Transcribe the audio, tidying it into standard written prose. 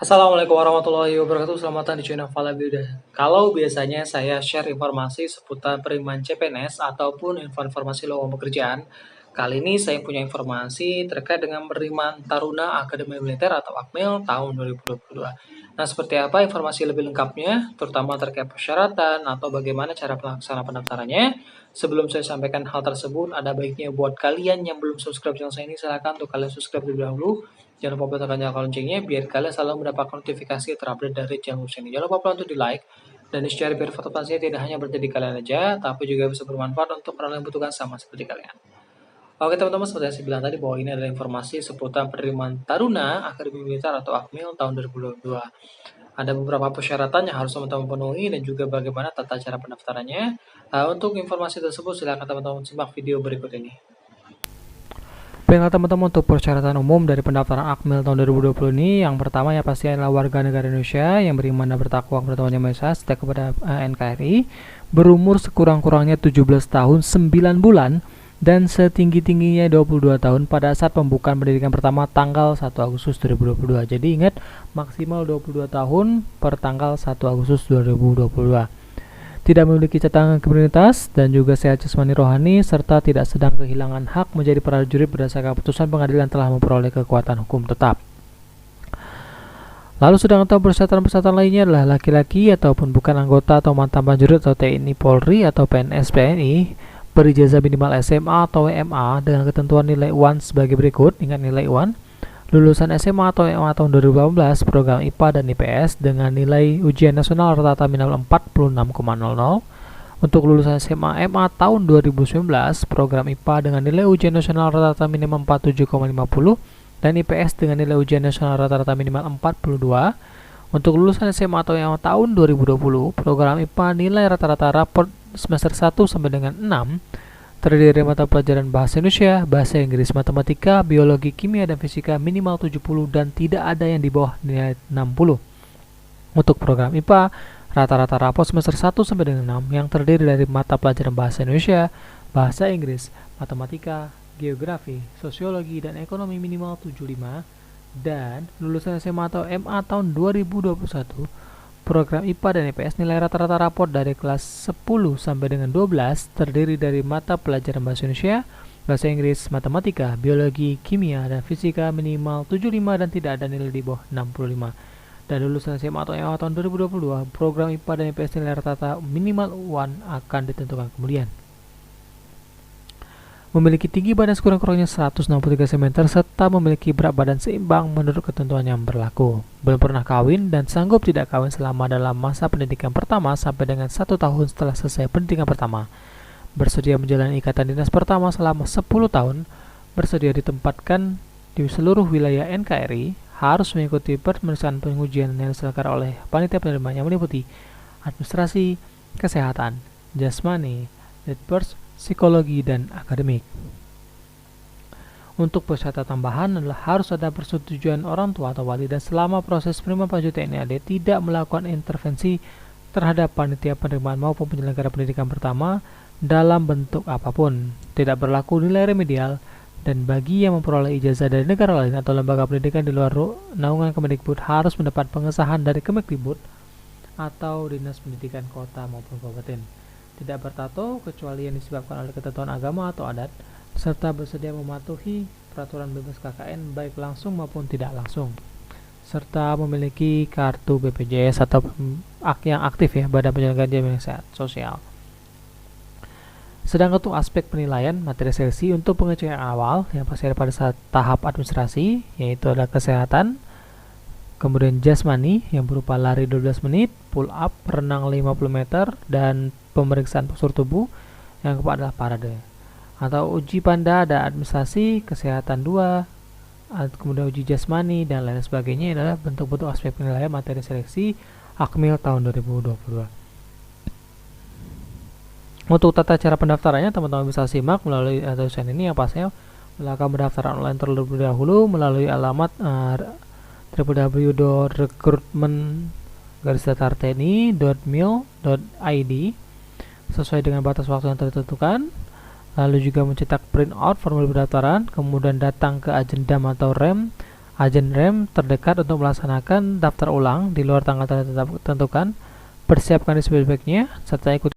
Assalamualaikum warahmatullahi wabarakatuh. Selamat datang di channel Falabiuda. Kalau biasanya saya share informasi seputar penerimaan CPNS ataupun informasi lowongan pekerjaan, kali ini saya punya informasi terkait dengan penerimaan Taruna Akademi Militer atau Akmil tahun 2022. Nah, seperti apa informasi lebih lengkapnya, terutama terkait persyaratan atau bagaimana cara pelaksanaan pendaftarannya? Sebelum saya sampaikan hal tersebut, ada baiknya buat kalian yang belum subscribe channel saya ini, silakan untuk kalian subscribe terlebih dahulu. Jangan lupa tekan tombol loncengnya biar kalian selalu mendapatkan notifikasi terupdate dari channel ini. Jangan lupa untuk di like dan di share biar foto saya tidak hanya berarti di kalian aja, tapi juga bisa bermanfaat untuk orang yang membutuhkan sama seperti kalian. Oke teman-teman, seperti yang saya bilang tadi bahwa ini adalah informasi seputar penerimaan Taruna Akademi Militer atau Akmil tahun 2022. Ada beberapa persyaratan yang harus teman-teman penuhi dan juga bagaimana tata cara pendaftarannya. Untuk informasi tersebut silakan teman-teman simak video berikut ini. Baiklah teman-teman, untuk persyaratan umum dari pendaftaran Akmil tahun 2020 ini, yang pertama ya pasti adalah warga negara Indonesia yang beriman dan bertakwa kepada Tuhan Yang Maha Esa, setia kepada NKRI, berumur sekurang-kurangnya 17 tahun 9 bulan dan setinggi-tingginya 22 tahun pada saat pembukaan pendidikan pertama tanggal 1 Agustus 2022. Jadi ingat, maksimal 22 tahun per tanggal 1 Agustus 2022. Tidak memiliki catatan kriminalitas dan juga sehat jasmani rohani, serta tidak sedang kehilangan hak menjadi prajurit berdasarkan putusan pengadilan telah memperoleh kekuatan hukum tetap. Lalu sedangkan persyaratan-persyaratan lainnya adalah laki-laki ataupun bukan anggota atau mantan prajurit atau TNI Polri atau PNS PNI, berijazah minimal SMA atau WMA dengan ketentuan nilai UAN sebagai berikut. Ingat, nilai UAN lulusan SMA atau WMA tahun 2018 program IPA dan IPS dengan nilai ujian nasional rata-rata minimal 46,00. Untuk lulusan SMA MA tahun 2019 program IPA dengan nilai ujian nasional rata-rata minimal 47,50 dan IPS dengan nilai ujian nasional rata-rata minimal 42. Untuk lulusan SMA atau WMA tahun 2020 program IPA nilai rata-rata raport semester 1 sampai dengan 6 terdiri dari mata pelajaran bahasa Indonesia, bahasa Inggris, matematika, biologi, kimia, dan fisika minimal 70 dan tidak ada yang di bawah nilai 60. Untuk program IPA, rata-rata rapor semester 1 sampai dengan 6 yang terdiri dari mata pelajaran bahasa Indonesia, bahasa Inggris, matematika, geografi, sosiologi, dan ekonomi minimal 75 dan lulusan SMA atau MA tahun 2021 program IPA dan IPS nilai rata-rata raport dari kelas 10 sampai dengan 12 terdiri dari mata pelajaran bahasa Indonesia, bahasa Inggris, matematika, biologi, kimia, dan fisika minimal 75 dan tidak ada nilai di bawah 65. Dan lulusan SMA atau MA tahun 2022 program IPA dan IPS nilai rata-rata minimal UAN akan ditentukan kemudian. Memiliki tinggi badan sekurang-kurangnya 163 cm serta memiliki berat badan seimbang menurut ketentuan yang berlaku. Belum pernah kawin dan sanggup tidak kawin selama dalam masa pendidikan pertama sampai dengan 1 tahun setelah selesai pendidikan pertama. Bersedia menjalani ikatan dinas pertama selama 10 tahun. Bersedia ditempatkan di seluruh wilayah NKRI. Harus mengikuti pemeriksaan pengujian yang diselenggarakan oleh panitia penerima yang meliputi administrasi, kesehatan, jasmani, networks, psikologi, dan akademik. Untuk persyaratan tambahan adalah harus ada persetujuan orang tua atau wali dan selama proses penerimaan prajurit TNI AD tidak melakukan intervensi terhadap panitia penerimaan maupun penyelenggara pendidikan pertama dalam bentuk apapun. Tidak berlaku nilai remedial dan bagi yang memperoleh ijazah dari negara lain atau lembaga pendidikan di luar naungan Kemendikbud harus mendapat pengesahan dari Kemendikbud atau Dinas Pendidikan Kota maupun Kabupaten. Tidak bertato kecuali yang disebabkan oleh ketentuan agama atau adat, serta bersedia mematuhi peraturan bebas KKN baik langsung maupun tidak langsung, serta memiliki kartu BPJS atau yang aktif ya, Badan Penyelenggaraan Jaminan Sosial. Sedangkan untuk aspek penilaian materi seleksi untuk pengecekan awal yang pasti ada pada saat tahap administrasi, yaitu adalah kesehatan, kemudian jasmani yang berupa lari 12 menit, pull up, renang 50 meter, dan pemeriksaan postur tubuh yang keempat adalah parade. Atau uji panda ada administrasi, kesehatan 2, kemudian uji jasmani dan lain sebagainya adalah bentuk-bentuk aspek penilaian materi seleksi Akmil tahun 2022. Untuk tata cara pendaftarannya teman-teman bisa simak melalui tulisan ini yang pastinya melakukan pendaftaran online terlebih dahulu melalui alamat www.recruitment-tni.mil.id sesuai dengan batas waktu yang ditentukan. Lalu juga mencetak print out formulir pendaftaran, kemudian datang ke Agendam atau REM agen rem terdekat untuk melaksanakan daftar ulang di luar tanggal tentukan, persiapkan sebaik-baiknya, serta ikuti